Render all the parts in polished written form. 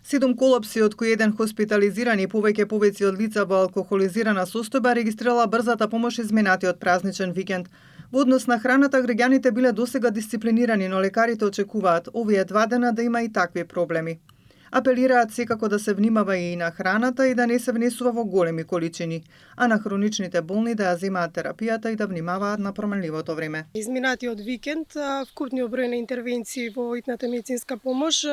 7 колапси, од кои еден хоспитализиран и повеќе повици од лица во алкохолизирана состојба регистрирала брзата помош изминатиот празничен викенд. Во однос на храната, граѓаните биле досега дисциплинирани, но лекарите очекуваат овие 2 дена да има и такви проблеми. Апелираат секако да се внимава и на храната и да не се внесува во големи количини, а на хроничните болни да ја земаат терапијата и да внимаваат на променливото време. Изминатиот викенд вкупниот број на интервенции во итната медицинска помош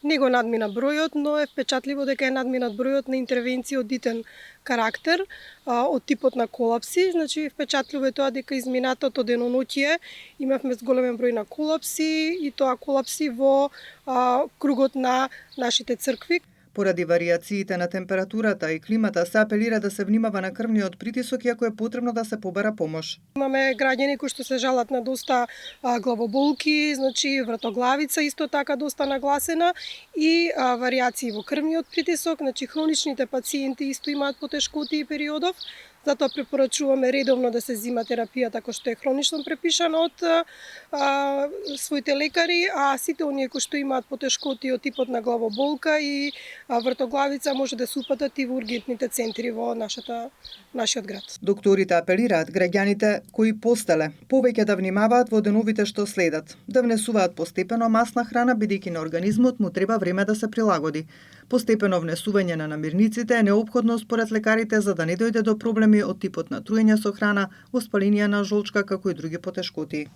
не го надмина бројот, но е впечатливо дека е надминат бројот на интервенции од итен карактер, од типот на колапси. Значи впечатливо е тоа дека изминатото деноноќие имавме зголемен број на колапси и тоа колапси во кругот на нашите цркви. Поради варијациите на температурата и климата се апелира да се внимава на крвниот притисок, иако е потребно да се побара помош. Имаме граѓани кои што се жалат на доста главоболки, значи вратоглавица исто така доста нагласена и варијации во крвниот притисок, значи хроничните пациенти исто имаат потешкоти и периодов. Затоа препорачуваме редовно да се зима терапијата кој што е хронично препишана од своите лекари, а сите оние кои што имаат потешкоти од типот на главоболка и вртоглавица може да се упатат и во ургентните центри во нашиот град. Докторите апелираат граѓаните кои постеле повеќе да внимаваат во деновите што следат, да внесуваат постепено масна храна бидејќи на организмот му треба време да се прилагоди. Постепено внесување на намирниците е неопходно според лекарите за да не дојде до проблеми од типот на труење со храна, воспаление на жолчка како и други потешкоти.